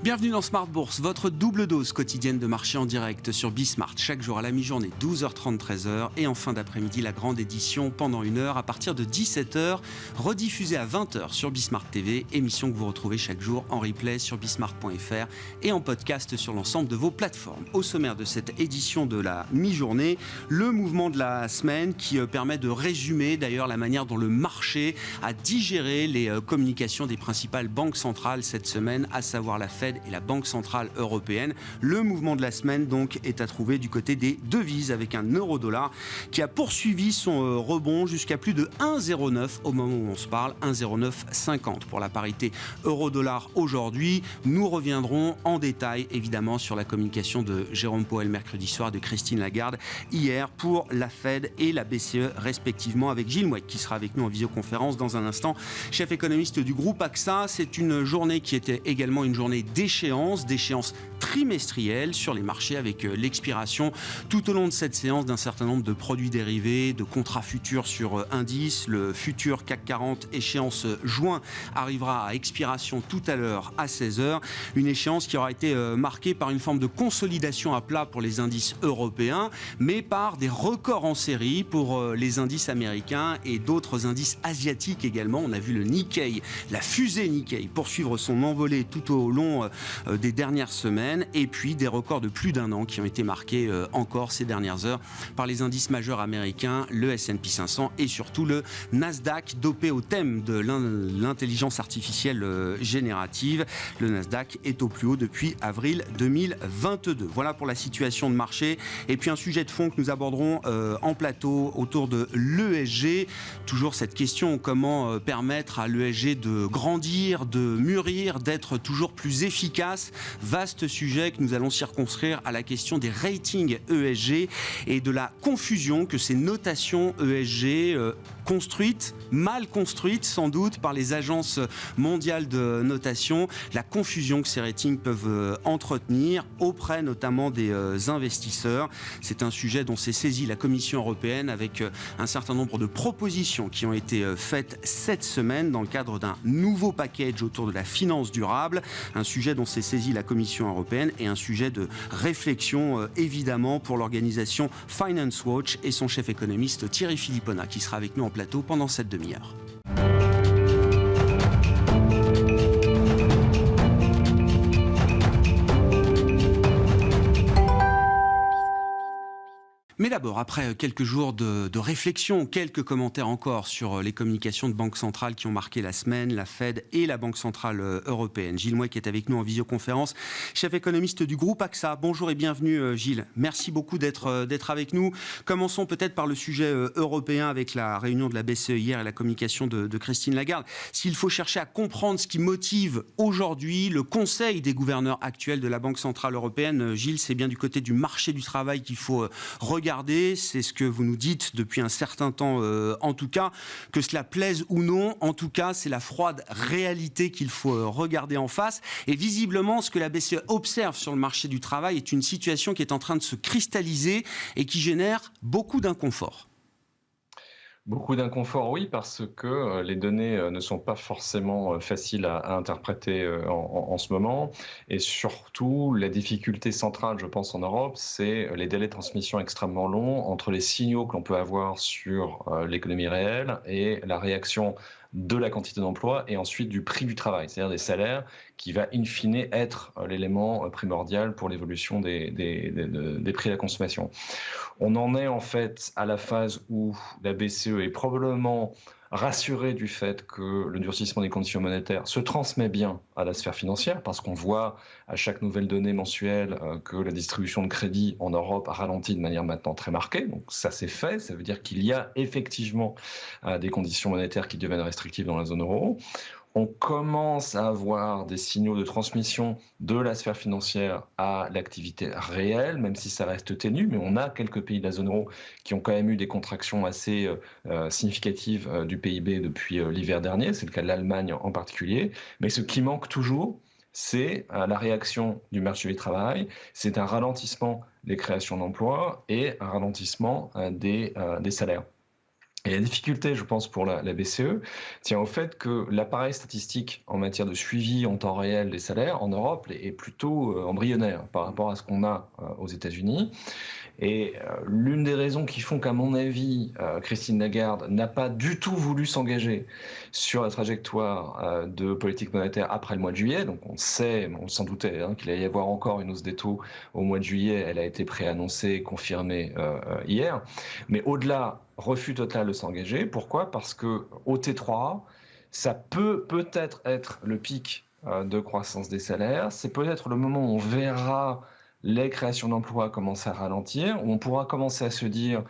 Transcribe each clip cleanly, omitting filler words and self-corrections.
Bienvenue dans Smart Bourse, votre double dose quotidienne de marché en direct sur Bismart. Chaque jour à la mi-journée, 12h30, 13h. Et en fin d'après-midi, la grande édition pendant 1 heure à partir de 17h, rediffusée à 20h sur Bismart TV. Émission que vous retrouvez chaque jour en replay sur bismart.fr et en podcast sur l'ensemble de vos plateformes. Au sommaire de cette édition de la mi-journée, le mouvement de la semaine qui permet de résumer d'ailleurs la manière dont le marché a digéré les communications des principales banques centrales cette semaine, à savoir la Fed et la Banque centrale européenne. Le mouvement de la semaine donc est à trouver du côté des devises avec un euro-dollar qui a poursuivi son rebond jusqu'à plus de 1,09 au moment où on se parle, 1,0950 pour la parité euro-dollar aujourd'hui. Nous reviendrons en détail évidemment sur la communication de Jérôme Powell mercredi soir, de Christine Lagarde hier pour la Fed et la BCE respectivement, avec Gilles Mouek qui sera avec nous en visioconférence dans un instant, chef économiste du groupe AXA. C'est une journée qui était également une journée d'échéance trimestrielle sur les marchés avec l'expiration tout au long de cette séance d'un certain nombre de produits dérivés, de contrats futurs sur indices. Le futur CAC 40 échéance juin arrivera à expiration tout à l'heure à 16h. Une échéance qui aura été marquée par une forme de consolidation à plat pour les indices européens, mais par des records en série pour les indices américains et d'autres indices asiatiques également. On a vu le Nikkei, la fusée Nikkei, poursuivre son envolée tout au long des dernières semaines, et puis des records de plus d'1 an qui ont été marqués encore ces dernières heures par les indices majeurs américains, le S&P 500 et surtout le Nasdaq, dopé au thème de l'intelligence artificielle générative. Le Nasdaq est au plus haut depuis avril 2022. Voilà pour la situation de marché. Et puis un sujet de fond que nous aborderons en plateau autour de l'ESG. Toujours cette question, comment permettre à l'ESG de grandir, de mûrir, d'être toujours plus efficace. Vaste sujet que nous allons circonscrire à la question des ratings ESG et de la confusion que ces notations ESG construites, mal construites sans doute par les agences mondiales de notation, la confusion que ces ratings peuvent entretenir auprès notamment des investisseurs. C'est un sujet dont s'est saisie la Commission européenne avec un certain nombre de propositions qui ont été faites cette semaine dans le cadre d'un nouveau package autour de la finance durable. Un sujet dont s'est saisie la Commission européenne et un sujet de réflexion évidemment pour l'organisation Finance Watch et son chef économiste Thierry Philippona qui sera avec nous en plateau pendant cette demi-heure. Mais d'abord, après quelques jours de réflexion, quelques commentaires encore sur les communications de banques centrales qui ont marqué la semaine, la Fed et la Banque centrale européenne. Gilles Mouek est avec nous en visioconférence, chef économiste du groupe AXA. Bonjour et bienvenue Gilles. Merci beaucoup d'être avec nous. Commençons peut-être par le sujet européen avec la réunion de la BCE hier et la communication de Christine Lagarde. S'il faut chercher à comprendre ce qui motive aujourd'hui le conseil des gouverneurs actuels de la Banque centrale européenne, Gilles, c'est bien du côté du marché du travail qu'il faut regarder. C'est ce que vous nous dites depuis un certain temps, en tout cas, que cela plaise ou non, en tout cas, c'est la froide réalité qu'il faut regarder en face. Et visiblement, ce que la BCE observe sur le marché du travail est une situation qui est en train de se cristalliser et qui génère beaucoup d'inconfort. Beaucoup d'inconfort, oui, parce que les données ne sont pas forcément faciles à interpréter en ce moment. Et surtout, la difficulté centrale, je pense, en Europe, c'est les délais de transmission extrêmement longs entre les signaux que l'on peut avoir sur l'économie réelle et la réaction de la quantité d'emploi et ensuite du prix du travail, c'est-à-dire des salaires, qui va in fine être l'élément primordial pour l'évolution des prix à la consommation. On en est en fait à la phase où la BCE est probablement rassurée du fait que le durcissement des conditions monétaires se transmet bien à la sphère financière, parce qu'on voit à chaque nouvelle donnée mensuelle que la distribution de crédit en Europe a ralenti de manière maintenant très marquée. Donc ça c'est fait, ça veut dire qu'il y a effectivement des conditions monétaires qui deviennent restrictives dans la zone euro. On commence à avoir des signaux de transmission de la sphère financière à l'activité réelle, même si ça reste ténu, mais on a quelques pays de la zone euro qui ont quand même eu des contractions assez significatives du PIB depuis l'hiver dernier, c'est le cas de l'Allemagne en particulier, mais ce qui manque toujours, c'est la réaction du marché du travail, c'est un ralentissement des créations d'emplois et un ralentissement des salaires. Et la difficulté, je pense, pour la BCE, tient au fait que l'appareil statistique en matière de suivi en temps réel des salaires en Europe est plutôt embryonnaire par rapport à ce qu'on a aux États-Unis. Et l'une des raisons qui font qu'à mon avis, Christine Lagarde n'a pas du tout voulu s'engager sur la trajectoire de politique monétaire après le mois de juillet, donc on sait, on s'en doutait, hein, qu'il allait y avoir encore une hausse des taux au mois de juillet, elle a été préannoncée, confirmée hier, mais au-delà, refus total de s'engager. Pourquoi? Parce que au T3, ça peut-être être le pic de croissance des salaires, c'est peut-être le moment où on verra les créations d'emplois commencent à ralentir, où on pourra commencer à se dire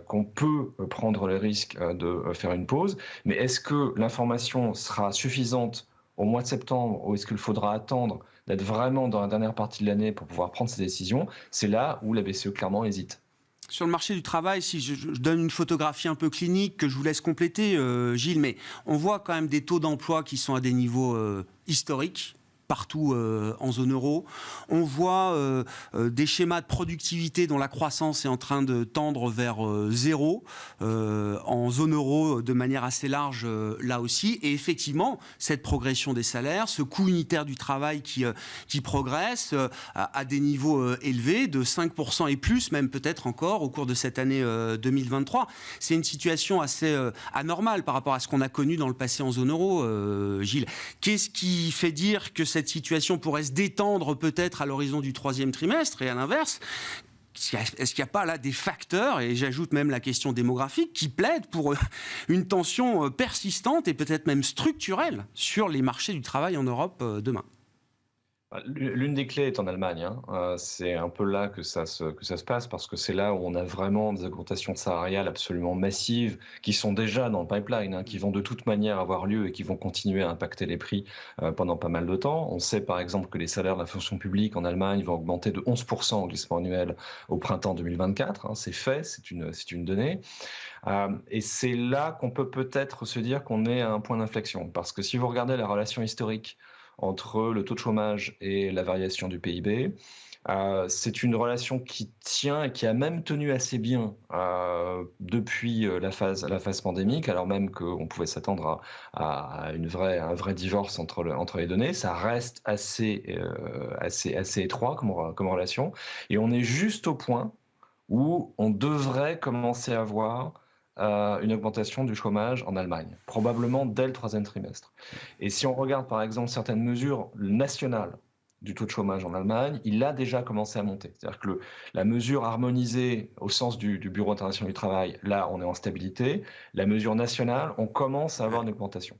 qu'on peut prendre le risque de faire une pause. Mais est-ce que l'information sera suffisante au mois de septembre ou est-ce qu'il faudra attendre d'être vraiment dans la dernière partie de l'année pour pouvoir prendre ces décisions? C'est là où la BCE clairement hésite. Sur le marché du travail, si je donne une photographie un peu clinique que je vous laisse compléter, Gilles, mais on voit quand même des taux d'emploi qui sont à des niveaux historiques partout en zone euro. On voit des schémas de productivité dont la croissance est en train de tendre vers zéro en zone euro de manière assez large là aussi. Et effectivement, cette progression des salaires, ce coût unitaire du travail qui progresse à des niveaux élevés de 5% et plus, même peut-être encore au cours de cette année 2023. C'est une situation assez anormale par rapport à ce qu'on a connu dans le passé en zone euro, Gilles. Qu'est-ce qui fait dire que cette situation pourrait se détendre peut-être à l'horizon du troisième trimestre et à l'inverse? Est-ce qu'il n'y a pas là des facteurs, et j'ajoute même la question démographique, qui plaident pour une tension persistante et peut-être même structurelle sur les marchés du travail en Europe demain? L'une des clés est en Allemagne, hein. C'est un peu là que ça se passe parce que c'est là où on a vraiment des augmentations salariales absolument massives qui sont déjà dans le pipeline, hein, qui vont de toute manière avoir lieu et qui vont continuer à impacter les prix pendant pas mal de temps. On sait par exemple que les salaires de la fonction publique en Allemagne vont augmenter de 11% au glissement annuel au printemps 2024, hein. C'est fait, c'est une donnée. Et c'est là qu'on peut peut-être se dire qu'on est à un point d'inflexion parce que si vous regardez la relation historique entre le taux de chômage et la variation du PIB. C'est une relation qui tient et qui a même tenu assez bien depuis la phase pandémique, alors même qu'on pouvait s'attendre à un vrai divorce entre les données. Ça reste assez étroit comme relation. Et on est juste au point où on devrait commencer à voir une augmentation du chômage en Allemagne, probablement dès le troisième trimestre. Et si on regarde par exemple certaines mesures nationales du taux de chômage en Allemagne, il a déjà commencé à monter. C'est-à-dire que la mesure harmonisée au sens du Bureau international du travail, là on est en stabilité. La mesure nationale, on commence à avoir une augmentation.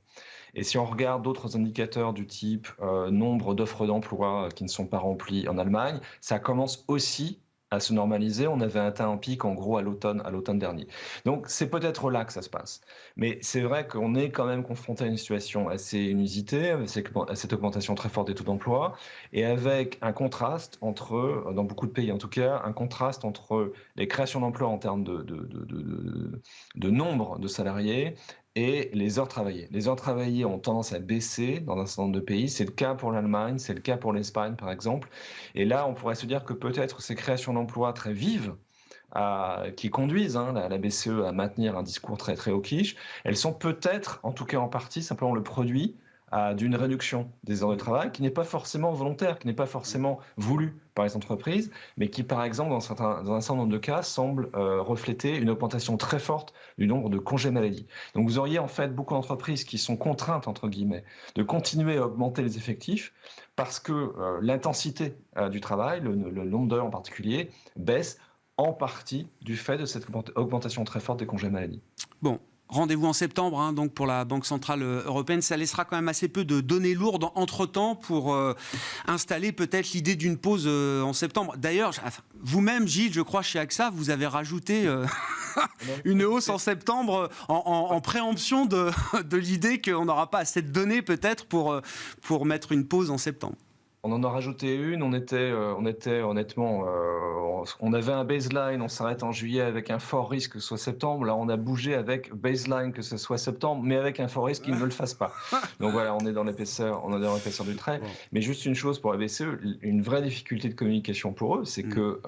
Et si on regarde d'autres indicateurs du type nombre d'offres d'emploi qui ne sont pas remplies en Allemagne, ça commence aussi à se normaliser. On avait atteint un pic en gros à l'automne dernier. Donc c'est peut-être là que ça se passe. Mais c'est vrai qu'on est quand même confronté à une situation assez inusitée, avec cette augmentation très forte des taux d'emploi, et avec un contraste entre, dans beaucoup de pays en tout cas, un contraste entre les créations d'emplois en termes de nombre de salariés et les heures travaillées. Les heures travaillées ont tendance à baisser dans un certain nombre de pays. C'est le cas pour l'Allemagne, c'est le cas pour l'Espagne par exemple. Et là, on pourrait se dire que peut-être ces créations d'emplois très vives qui conduisent la BCE à maintenir un discours très très hawkish, elles sont peut-être, en tout cas en partie, simplement le produit d'une réduction des heures de travail qui n'est pas forcément volontaire, qui n'est pas forcément voulue par les entreprises, mais qui, par exemple, dans un certain nombre de cas, semble refléter une augmentation très forte du nombre de congés maladie. Donc vous auriez en fait beaucoup d'entreprises qui sont contraintes, entre guillemets, de continuer à augmenter les effectifs parce que l'intensité du travail, le nombre d'heures en particulier, baisse en partie du fait de cette augmentation très forte des congés maladie. Bon. Rendez-vous en septembre, donc pour la Banque Centrale Européenne. Ça laissera quand même assez peu de données lourdes entre-temps pour installer peut-être l'idée d'une pause en septembre. D'ailleurs, vous-même, Gilles, je crois, chez AXA, vous avez rajouté une hausse en septembre en préemption de l'idée qu'on n'aura pas assez de données peut-être pour mettre une pause en septembre. On en a rajouté une, on était honnêtement, on avait un baseline, on s'arrête en juillet avec un fort risque que ce soit septembre. Là, on a bougé avec baseline que ce soit septembre, mais avec un fort risque qu'il ne le fasse pas. Donc voilà, on est dans l'épaisseur du trait. Bon. Mais juste une chose pour la BCE, une vraie difficulté de communication pour eux, c'est que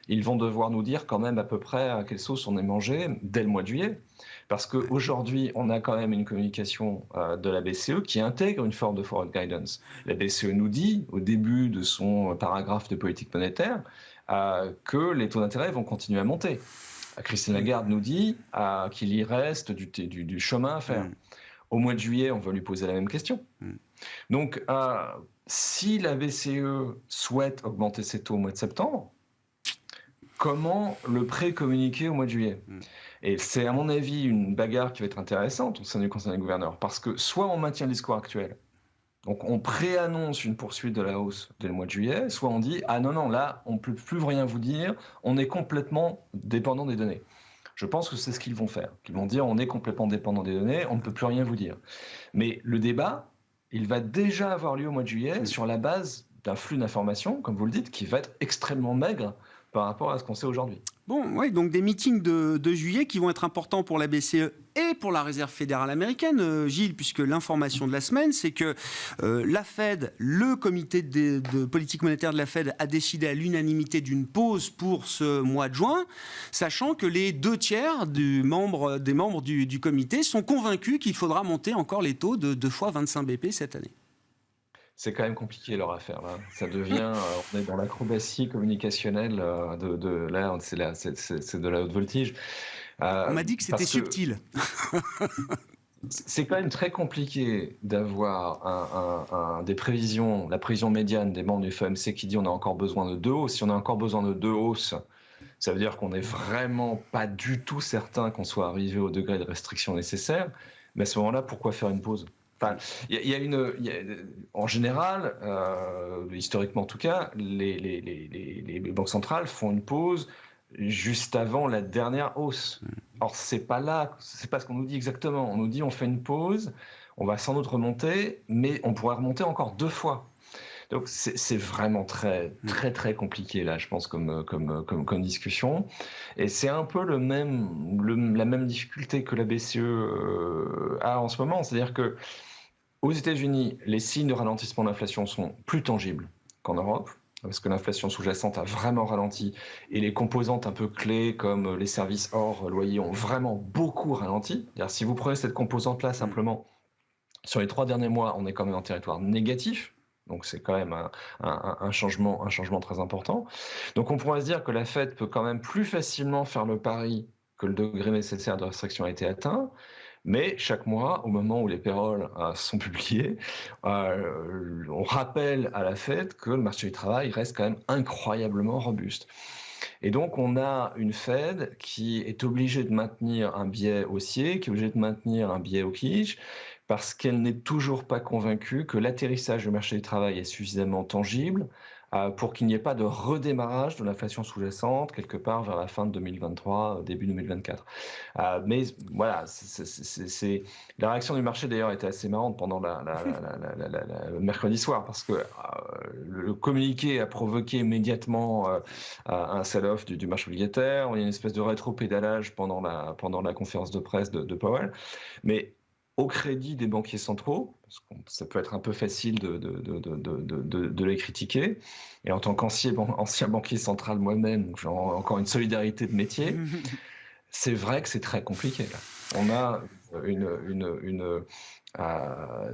ils vont devoir nous dire quand même à peu près à quelle sauce on est mangé dès le mois de juillet. Parce qu'aujourd'hui, on a quand même une communication de la BCE qui intègre une forme de forward guidance. La BCE nous dit, au début de son paragraphe de politique monétaire, que les taux d'intérêt vont continuer à monter. Christine Lagarde nous dit qu'il y reste du chemin à faire. Au mois de juillet, on va lui poser la même question. Donc, si la BCE souhaite augmenter ses taux au mois de septembre, comment le pré-communiquer au mois de juillet? Et c'est à mon avis une bagarre qui va être intéressante au sein du Conseil des gouverneurs, parce que soit on maintient le discours actuel, donc on préannonce une poursuite de la hausse dès le mois de juillet, soit on dit « Ah non, là, on ne peut plus rien vous dire, on est complètement dépendant des données ». Je pense que c'est ce qu'ils vont faire. Ils vont dire « On est complètement dépendant des données, on ne peut plus rien vous dire ». Mais le débat, il va déjà avoir lieu au mois de juillet sur la base d'un flux d'informations, comme vous le dites, qui va être extrêmement maigre par rapport à ce qu'on sait aujourd'hui. Bon, oui, donc des meetings de juillet qui vont être importants pour la BCE et pour la Réserve fédérale américaine, Gilles, puisque l'information de la semaine, c'est que la Fed, le comité de politique monétaire de la Fed a décidé à l'unanimité d'une pause pour ce mois de juin, sachant que les 2/3 des membres du comité sont convaincus qu'il faudra monter encore les taux de 2 fois 25 BP cette année. C'est quand même compliqué leur affaire là. Ça devient, on est dans l'acrobatie communicationnelle là, c'est de la haute voltige. On m'a dit que c'était subtil. C'est quand même très compliqué d'avoir des prévisions, la prévision médiane des membres du FOMC qui dit on a encore besoin de 2 hausses. Si on a encore besoin de 2 hausses, ça veut dire qu'on n'est vraiment pas du tout certain qu'on soit arrivé au degré de restriction nécessaire. Mais à ce moment-là, pourquoi faire une pause? Enfin, en général, historiquement en tout cas, les banques centrales font une pause juste avant la dernière hausse. Or, c'est pas ce qu'on nous dit exactement. On nous dit on fait une pause, on va sans doute remonter, mais on pourrait remonter encore 2 fois. Donc c'est vraiment très compliqué là, je pense, comme discussion. Et c'est un peu la même difficulté que la BCE a en ce moment, c'est-à-dire que aux États-Unis, les signes de ralentissement de l'inflation sont plus tangibles qu'en Europe, parce que l'inflation sous-jacente a vraiment ralenti et les composantes un peu clés comme les services hors loyer ont vraiment beaucoup ralenti. C'est-à-dire, si vous prenez cette composante-là simplement, sur les 3 derniers mois, on est quand même en territoire négatif. Donc c'est quand même un changement très important. Donc on pourrait se dire que la Fed peut quand même plus facilement faire le pari que le degré nécessaire de restriction a été atteint. Mais chaque mois, au moment où les payrolls sont publiés, on rappelle à la Fed que le marché du travail reste quand même incroyablement robuste. Et donc, on a une Fed qui est obligée de maintenir un biais haussier, qui est obligée de maintenir un biais hawkish, parce qu'elle n'est toujours pas convaincue que l'atterrissage du marché du travail est suffisamment tangible pour qu'il n'y ait pas de redémarrage de l'inflation sous-jacente quelque part vers la fin de 2023, début 2024. Mais voilà, la réaction du marché d'ailleurs était assez marrante pendant le mercredi soir, parce que le communiqué a provoqué immédiatement un sell-off du marché obligataire. On a une espèce de rétro-pédalage pendant la conférence de presse de Powell. Mais au crédit des banquiers centraux, parce que ça peut être un peu facile de les critiquer, et en tant qu'ancien banquier central moi-même, j'ai encore une solidarité de métier, c'est vrai que c'est très compliqué. Là. On a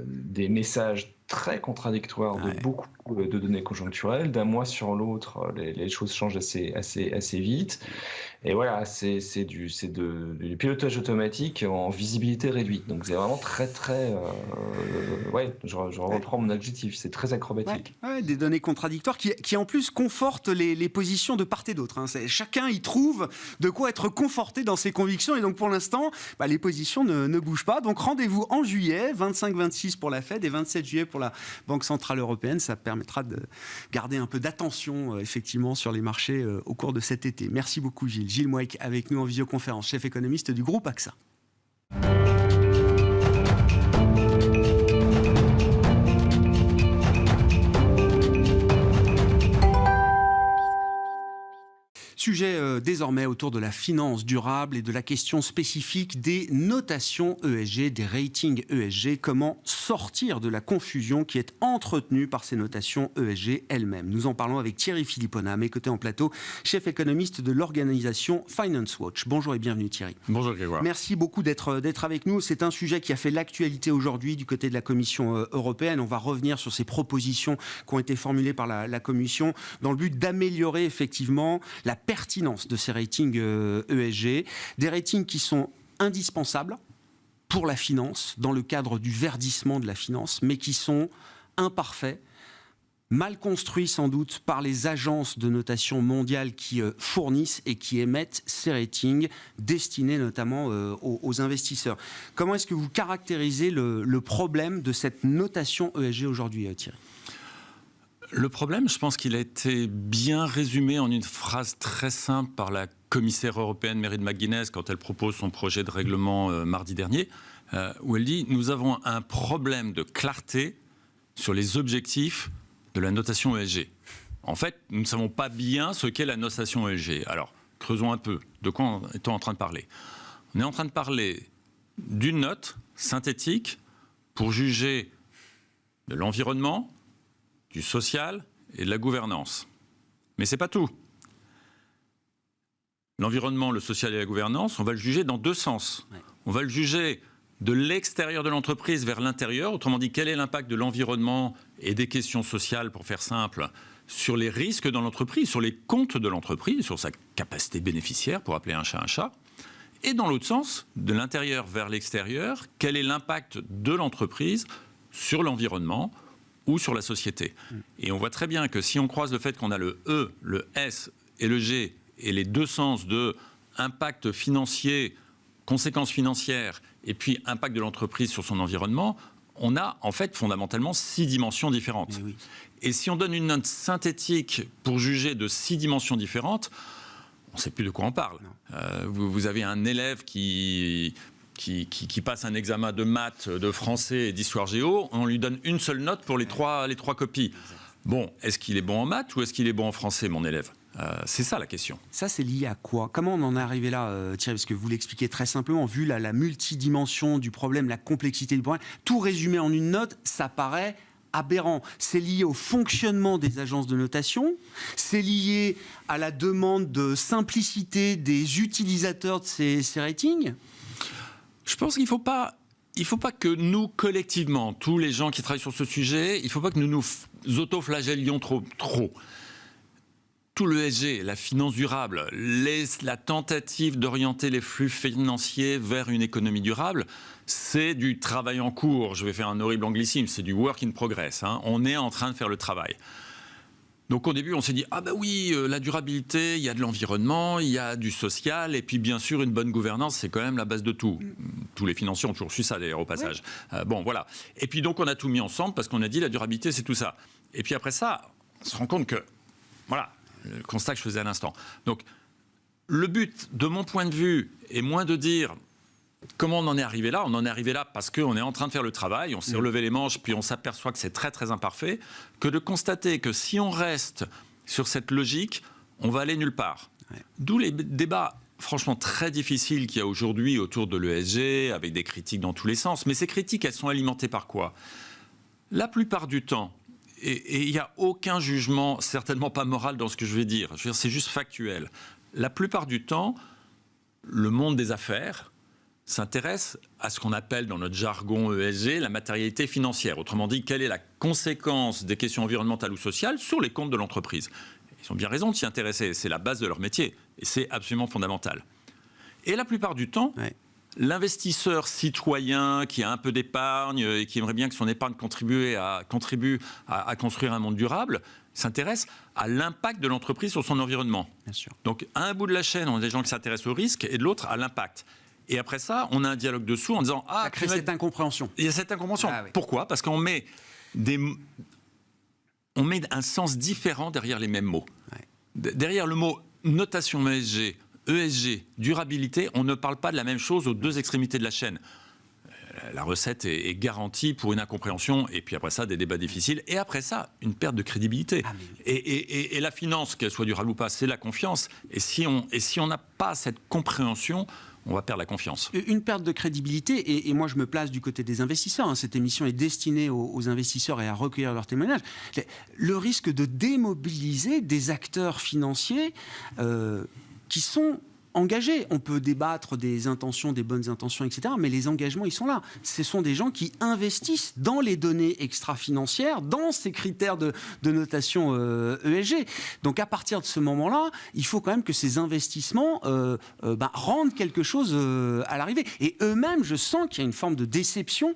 des messages très contradictoires de beaucoup de données conjoncturelles. D'un mois sur l'autre, les choses changent assez vite. Et voilà, c'est du pilotage automatique en visibilité réduite. Donc c'est vraiment je reprends mon adjectif, c'est très acrobatique. Ouais, des données contradictoires qui en plus confortent les positions de part et d'autre. Hein. Chacun y trouve de quoi être conforté dans ses convictions. Et donc pour l'instant, les positions ne bougent pas. Donc rendez-vous en juillet, 25-26 pour la Fed et 27 juillet pour la Banque Centrale Européenne. Ça permettra de garder un peu d'attention effectivement sur les marchés au cours de cet été. Merci beaucoup Gilles. Gilles Mouek avec nous en visioconférence, chef économiste du groupe AXA. Sujet désormais autour de la finance durable et de la question spécifique des notations ESG, des ratings ESG. Comment sortir de la confusion qui est entretenue par ces notations ESG elles-mêmes? Nous en parlons avec Thierry Philippona, à mes côtés en plateau, chef économiste de l'organisation Finance Watch. Bonjour et bienvenue Thierry. Bonjour Grégoire. Merci beaucoup d'être avec nous. C'est un sujet qui a fait l'actualité aujourd'hui du côté de la Commission européenne. On va revenir sur ces propositions qui ont été formulées par la Commission dans le but d'améliorer effectivement la pertinence de ces ratings ESG. Des ratings qui sont indispensables pour la finance, dans le cadre du verdissement de la finance, mais qui sont imparfaits, mal construits sans doute par les agences de notation mondiales qui fournissent et qui émettent ces ratings destinés notamment aux investisseurs. Comment est-ce que vous caractérisez le problème de cette notation ESG aujourd'hui, Thierry ? Le problème, je pense qu'il a été bien résumé en une phrase très simple par la commissaire européenne Mairead McGuinness quand elle propose son projet de règlement mardi dernier, où elle dit « Nous avons un problème de clarté sur les objectifs de la notation ESG. En fait, nous ne savons pas bien ce qu'est la notation ESG. Alors, creusons un peu. De quoi est-on en train de parler? On est en train de parler d'une note synthétique pour juger de l'environnement, du social et de la gouvernance. Mais ce n'est pas tout. L'environnement, le social et la gouvernance, on va le juger dans deux sens. Ouais. On va le juger de l'extérieur de l'entreprise vers l'intérieur, autrement dit, quel est l'impact de l'environnement et des questions sociales, pour faire simple, sur les risques dans l'entreprise, sur les comptes de l'entreprise, sur sa capacité bénéficiaire, pour appeler un chat un chat. Et dans l'autre sens, de l'intérieur vers l'extérieur, quel est l'impact de l'entreprise sur l'environnement ou sur la société. Et on voit très bien que si on croise le fait qu'on a le E, le S et le G, et les deux sens de impact financier, conséquences financières, et puis impact de l'entreprise sur son environnement, on a en fait fondamentalement 6 dimensions différentes. Oui. Et si on donne une note synthétique pour juger de 6 dimensions différentes, on ne sait plus de quoi on parle. Vous avez un élève qui passe un examen de maths, de français et d'histoire géo, on lui donne une seule note pour les trois copies. Bon, est-ce qu'il est bon en maths ou est-ce qu'il est bon en français, mon élève? C'est ça la question. Ça, c'est lié à quoi? Comment on en est arrivé là, Thierry? Parce que vous l'expliquez très simplement, vu la multidimension du problème, la complexité du problème, tout résumé en une note, ça paraît aberrant. C'est lié au fonctionnement des agences de notation, c'est lié à la demande de simplicité des utilisateurs de ces ratings. Je pense qu'il ne faut pas que nous, collectivement, tous les gens qui travaillent sur ce sujet, il ne faut pas que nous nous autoflagellions trop. Tout le ESG, la finance durable, la tentative d'orienter les flux financiers vers une économie durable, c'est du travail en cours. Je vais faire un horrible anglicisme, c'est du work in progress. Hein. On est en train de faire le travail. Donc au début, on s'est dit, ah ben oui, la durabilité, il y a de l'environnement, il y a du social, et puis bien sûr, une bonne gouvernance, c'est quand même la base de tout. Tous les financiers ont toujours su ça d'ailleurs au passage. Oui. Bon, voilà. Et puis donc on a tout mis ensemble parce qu'on a dit, la durabilité, c'est tout ça. Et puis après ça, on se rend compte que, voilà, le constat que je faisais à l'instant. Donc le but, de mon point de vue, est moins de dire comment on en est arrivé là. On en est arrivé là parce qu'on est en train de faire le travail, on s'est relevé les manches, puis on s'aperçoit que c'est très très imparfait, que de constater que si on reste sur cette logique, on va aller nulle part. Ouais. D'où les débats franchement très difficiles qu'il y a aujourd'hui autour de l'ESG, avec des critiques dans tous les sens. Mais ces critiques, elles sont alimentées par quoi? La plupart du temps, et il n'y a aucun jugement, certainement pas moral dans ce que je vais dire, c'est juste factuel. La plupart du temps, le monde des affaires s'intéresse à ce qu'on appelle dans notre jargon ESG la matérialité financière. Autrement dit, quelle est la conséquence des questions environnementales ou sociales sur les comptes de l'entreprise? Ils ont bien raison de s'y intéresser, c'est la base de leur métier et c'est absolument fondamental. Et la plupart du temps, l'investisseur citoyen qui a un peu d'épargne et qui aimerait bien que son épargne contribue à construire un monde durable, s'intéresse à l'impact de l'entreprise sur son environnement. Bien sûr. Donc, à un bout de la chaîne, on a des gens qui s'intéressent au risque et de l'autre à l'impact. Et après ça, on a un dialogue dessous en disant... ça crée cette incompréhension. Il y a cette incompréhension. Ah, oui. Pourquoi? Parce qu'on met un sens différent derrière les mêmes mots. Ouais. Derrière le mot notation ESG, durabilité, on ne parle pas de la même chose aux deux extrémités de la chaîne. la recette est garantie pour une incompréhension, et puis après ça, des débats difficiles, et après ça, une perte de crédibilité. Et la finance, qu'elle soit durable ou pas, c'est la confiance. Et si on n'a pas cette compréhension, on va perdre la confiance. Une perte de crédibilité, et moi je me place du côté des investisseurs, hein. Cette émission est destinée aux investisseurs et à recueillir leurs témoignages. Le risque de démobiliser des acteurs financiers qui sont engagés. On peut débattre des intentions, des bonnes intentions, etc. Mais les engagements, ils sont là. Ce sont des gens qui investissent dans les données extra-financières, dans ces critères de notation ESG. Donc à partir de ce moment-là, il faut quand même que ces investissements rendent quelque chose à l'arrivée. Et eux-mêmes, je sens qu'il y a une forme de déception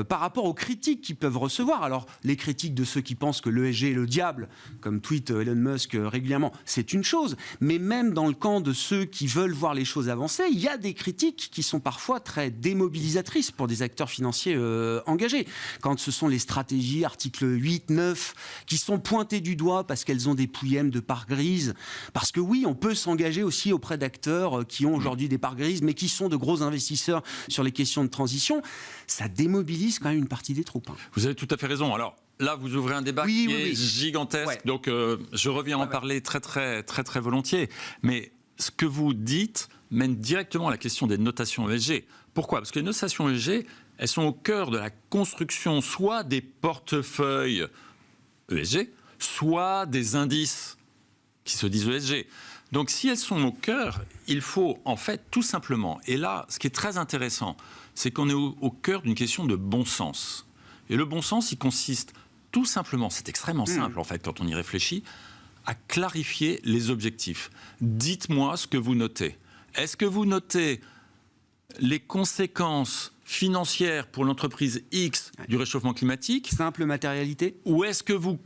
par rapport aux critiques qu'ils peuvent recevoir. Alors, les critiques de ceux qui pensent que l'ESG est le diable, comme tweet Elon Musk régulièrement, c'est une chose. Mais même dans le camp de ceux qui veulent voir les choses avancer, il y a des critiques qui sont parfois très démobilisatrices pour des acteurs financiers engagés. Quand ce sont les stratégies, articles 8, 9, qui sont pointées du doigt parce qu'elles ont des pouillèmes de parts grises. Parce que oui, on peut s'engager aussi auprès d'acteurs qui ont aujourd'hui des parts grises, mais qui sont de gros investisseurs sur les questions de transition. Ça démobilise quand même une partie des troupes. Vous avez tout à fait raison. Alors, là, vous ouvrez un débat qui est gigantesque. Ouais. Donc, je reviens en parler très, très, très, très volontiers. Mais ce que vous dites mène directement à la question des notations ESG. Pourquoi ? Parce que les notations ESG, elles sont au cœur de la construction soit des portefeuilles ESG, soit des indices qui se disent ESG. Donc, si elles sont au cœur, il faut en fait tout simplement, et là, ce qui est très intéressant, c'est qu'on est au cœur d'une question de bon sens. Et le bon sens, il consiste tout simplement, c'est extrêmement simple en fait quand on y réfléchit, à clarifier les objectifs. Dites-moi ce que vous notez. Est-ce que vous notez les conséquences financières pour l'entreprise X du réchauffement climatique ? Simple matérialité. Ou est-ce que vous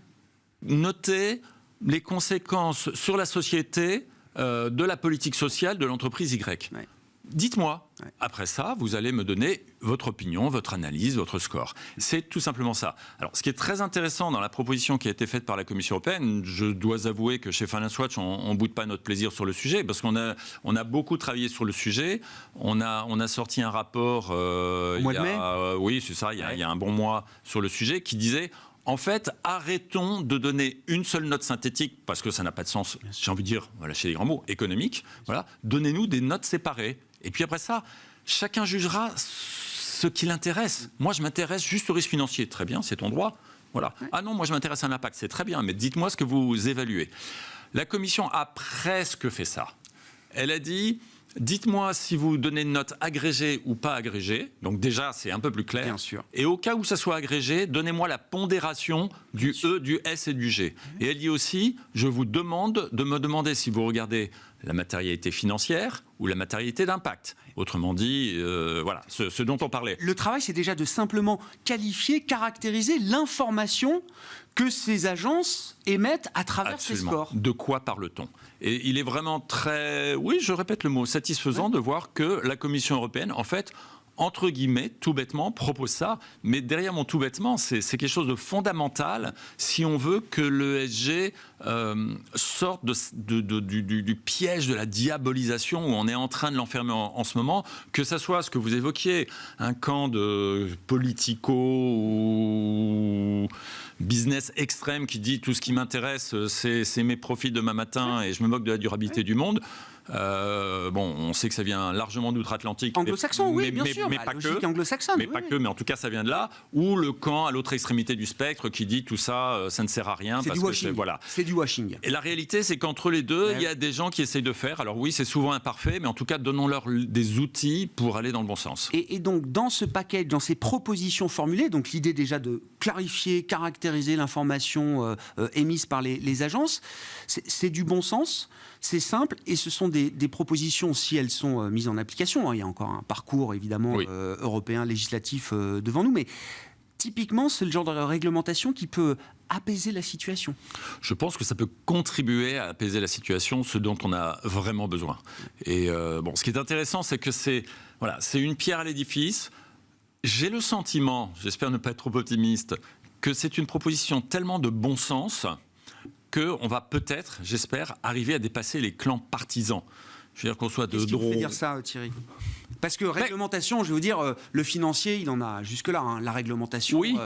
notez les conséquences sur la société de la politique sociale de l'entreprise Y ? Ouais. Dites-moi. Ouais. Après ça, vous allez me donner votre opinion, votre analyse, votre score. C'est tout simplement ça. Alors, ce qui est très intéressant dans la proposition qui a été faite par la Commission européenne, je dois avouer que chez Finance Watch, on ne boude pas notre plaisir sur le sujet, parce qu'on a beaucoup travaillé sur le sujet. On a sorti un rapport au mois de mai. Oui, c'est ça, il y a un bon mois sur le sujet, qui disait... En fait, arrêtons de donner une seule note synthétique, parce que ça n'a pas de sens, j'ai envie de dire, voilà, chez les grands mots, économique. Voilà. Donnez-nous des notes séparées. Et puis après ça, chacun jugera ce qui l'intéresse. Moi, je m'intéresse juste au risque financier. Très bien, c'est ton droit. Voilà. Ah non, moi, je m'intéresse à l'impact. C'est très bien, mais dites-moi ce que vous évaluez. La Commission a presque fait ça. Elle a dit... Dites-moi si vous donnez une note agrégée ou pas agrégée. Donc déjà, c'est un peu plus clair. Bien sûr. Et au cas où ça soit agrégé, donnez-moi la pondération du E, du S et du G. Et elle dit aussi, je vous demande de me demander si vous regardez la matérialité financière ou la matérialité d'impact. Autrement dit, voilà, ce dont on parlait. Le travail, c'est déjà de simplement qualifier, caractériser l'information que ces agences émettent à travers ces scores. De quoi parle-t-on ? Et il est vraiment très, oui, je répète le mot, satisfaisant de voir que la Commission européenne, en fait, entre guillemets, tout bêtement, propose ça. Mais derrière mon tout bêtement, c'est quelque chose de fondamental si on veut que l'ESG sorte du piège de la diabolisation où on est en train de l'enfermer en ce moment, que ça soit ce que vous évoquiez, un camp de politico ou business extrême qui dit tout ce qui m'intéresse, c'est mes profits demain matin et je me moque de la durabilité du monde. Bon, on sait que ça vient largement d'outre-Atlantique. Anglo-saxon, oui, bien sûr. Mais pas que. Anglo-saxonne. Mais pas que, mais en tout cas, ça vient de là. Ou le camp à l'autre extrémité du spectre qui dit tout ça, ça ne sert à rien. C'est du washing. Voilà. C'est du washing. Et la réalité, c'est qu'entre les deux, il y a des gens qui essayent de faire. Alors oui, c'est souvent imparfait, mais en tout cas, donnons-leur des outils pour aller dans le bon sens. Et donc, dans ce package, dans ces propositions formulées, donc l'idée déjà de clarifier, caractériser l'information émise par les agences, c'est du bon sens. C'est simple et ce sont des propositions, si elles sont mises en application, hein, il y a encore un parcours évidemment européen, législatif devant nous, mais typiquement c'est le genre de réglementation qui peut apaiser la situation. Je pense que ça peut contribuer à apaiser la situation, ce dont on a vraiment besoin. Et bon, ce qui est intéressant, c'est que c'est une pierre à l'édifice. J'ai le sentiment, j'espère ne pas être trop optimiste, que c'est une proposition tellement de bon sens qu'on va peut-être, j'espère, arriver à dépasser les clans partisans. Je veux dire qu'on soit de Qu'est-ce qui vous fait drôle. dire ça, Thierry ? Parce que réglementation, je vais vous dire, le financier, il en a jusque-là. Hein, la réglementation, Oui.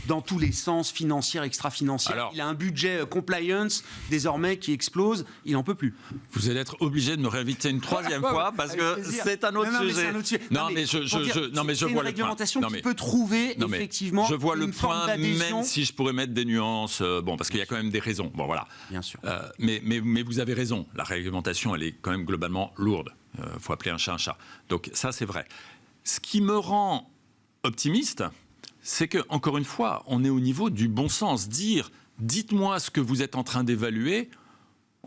Dans tous les sens, financière, extra-financière. Alors- Il a un budget compliance, désormais, qui explose. Il n'en peut plus. Vous allez être obligé de me réinviter une troisième fois parce Avec que plaisir. c'est un autre Non, mais sujet. c'est un autre sujet. Non, mais pour dire, non, mais je c'est une vois le réglementation point. qui peut trouver, Non, mais effectivement, je vois le une forme point, d'adhésion. même si je pourrais mettre des nuances. Bon, parce qu'il y a quand même des raisons. Bon, voilà. Bien sûr. Mais vous avez raison. La réglementation, elle est quand même globalement lourde. Faut appeler un chat un chat. Donc ça, c'est vrai. Ce qui me rend optimiste, c'est que encore une fois, on est au niveau du bon sens. Dire, dites-moi ce que vous êtes en train d'évaluer.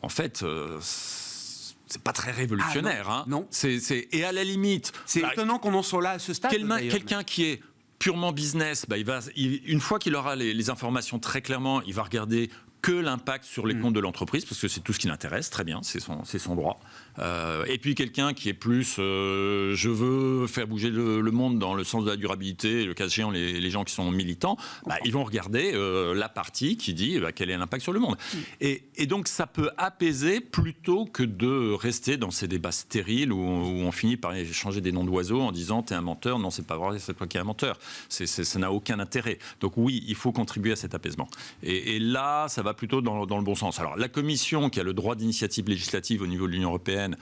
En fait, c'est pas très révolutionnaire. Ah, non, hein. non. Et à la limite, C'est bah, étonnant qu'on en soit là à ce stade. d'ailleurs. quelqu'un qui est purement business, bah, une fois qu'il aura les informations très clairement, il va regarder que l'impact sur les comptes de l'entreprise, parce que c'est tout ce qui l'intéresse, très bien, c'est son droit. Et puis quelqu'un qui est plus, je veux faire bouger le monde dans le sens de la durabilité, le cas échéant, les gens qui sont militants, bah, ils vont regarder la partie qui dit quel est l'impact sur le monde. Et donc ça peut apaiser plutôt que de rester dans ces débats stériles où on finit par échanger des noms d'oiseaux en disant t'es un menteur, non c'est pas vrai, c'est toi qui es un menteur. Ça n'a aucun intérêt. Donc oui, il faut contribuer à cet apaisement. Et là, ça va plutôt dans le bon sens. Alors la Commission, qui a le droit d'initiative législative au niveau de l'Union européenne,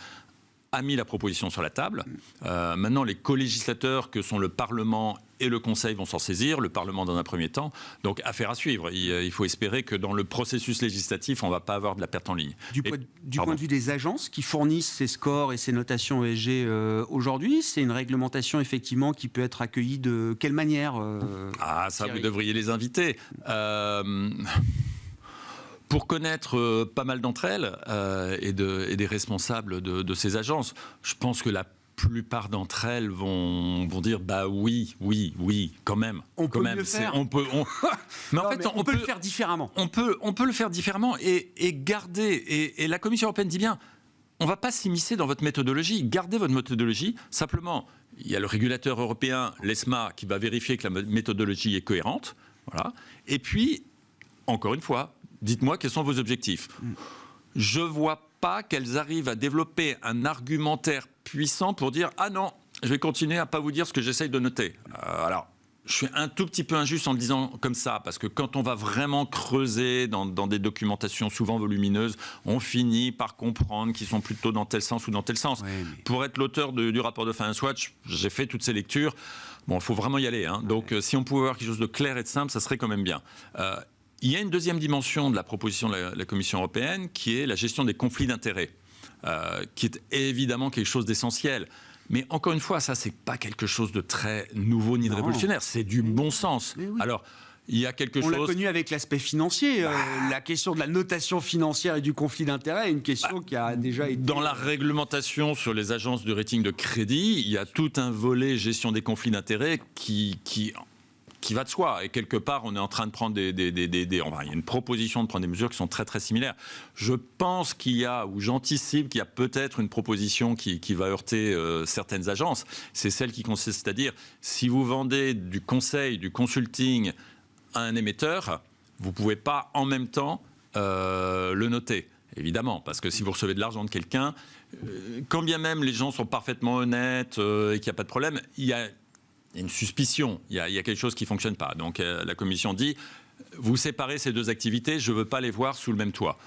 a mis la proposition sur la table. Maintenant, les co-législateurs, que sont le Parlement et le Conseil, vont s'en saisir, le Parlement dans un premier temps. Donc, affaire à suivre. Il faut espérer que dans le processus législatif, on ne va pas avoir de la perte en ligne. Du point de vue des agences qui fournissent ces scores et ces notations ESG aujourd'hui, c'est une réglementation effectivement qui peut être accueillie de quelle manière Ah, ça, Thierry ? vous devriez les inviter. Pour connaître pas mal d'entre elles et des responsables de ces agences, je pense que la plupart d'entre elles vont dire bah oui, quand même. On quand peut même. mieux faire. Mais en fait, on peut le faire différemment. On peut le faire différemment et garder. Et la Commission européenne dit bien, on ne va pas s'immiscer dans votre méthodologie. Gardez votre méthodologie. Simplement, il y a le régulateur européen, l'ESMA, qui va vérifier que la méthodologie est cohérente. Voilà. Et puis, encore une fois, dites-moi quels sont vos objectifs. Je ne vois pas qu'elles arrivent à développer un argumentaire puissant pour dire « Ah non, je vais continuer à ne pas vous dire ce que j'essaye de noter. » Alors, je suis un tout petit peu injuste en le disant comme ça, parce que quand on va vraiment creuser dans des documentations souvent volumineuses, on finit par comprendre qu'ils sont plutôt dans tel sens ou dans tel sens. Ouais, mais... Pour être l'auteur du rapport de Finance Watch, j'ai fait toutes ces lectures. Bon, il faut vraiment y aller. Hein. Donc, si on pouvait avoir quelque chose de clair et de simple, ça serait quand même bien. Il y a une deuxième dimension de la proposition de la Commission européenne qui est la gestion des conflits d'intérêts, qui est évidemment quelque chose d'essentiel. Mais encore une fois, ça, c'est pas quelque chose de très nouveau ni de révolutionnaire, c'est du bon sens. Oui. Alors, il y a quelque On chose... l'a connu avec l'aspect financier. La question de la notation financière et du conflit d'intérêts est une question qui a déjà été... Dans la réglementation sur les agences de rating de crédit, il y a tout un volet gestion des conflits d'intérêts qui va de soi. Et quelque part, on est en train de prendre il y a une proposition de prendre des mesures qui sont très, très similaires. Je pense j'anticipe qu'il y a peut-être une proposition qui va heurter certaines agences. C'est celle qui consiste à dire, si vous vendez du conseil, du consulting à un émetteur, vous ne pouvez pas en même temps le noter. Évidemment, parce que si vous recevez de l'argent de quelqu'un, quand bien même les gens sont parfaitement honnêtes et qu'il n'y a pas de problème, il y a une suspicion, il y a quelque chose qui ne fonctionne pas. Donc la Commission dit, vous séparez ces deux activités, je ne veux pas les voir sous le même toit.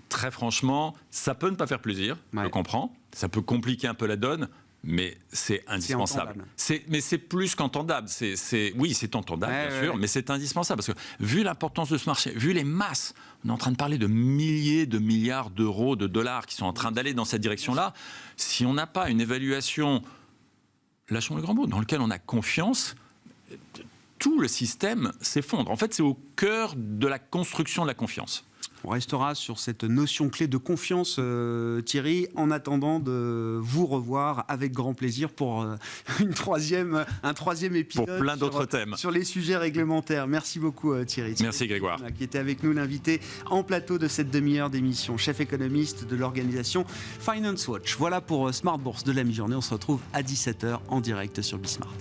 Très franchement, ça peut ne pas faire plaisir, je comprends, ça peut compliquer un peu la donne, mais c'est indispensable. Mais c'est plus qu'entendable. Oui, c'est entendable, bien sûr, mais c'est indispensable. Parce que vu l'importance de ce marché, vu les masses, on est en train de parler de milliers de milliards d'euros, de dollars qui sont en train d'aller dans cette direction-là. Si on n'a pas une évaluation... Lâchons le grand mot, dans lequel on a confiance, tout le système s'effondre. En fait, c'est au cœur de la construction de la confiance. On restera sur cette notion clé de confiance, Thierry, en attendant de vous revoir avec grand plaisir pour un troisième épisode. Pour plein d'autres thèmes. Sur les sujets réglementaires. Merci beaucoup, Thierry. Merci, Grégoire. Qui était avec nous, l'invité en plateau de cette demi-heure d'émission, chef économiste de l'organisation Finance Watch. Voilà pour Smart Bourse de la mi-journée. On se retrouve à 17h en direct sur Bismart.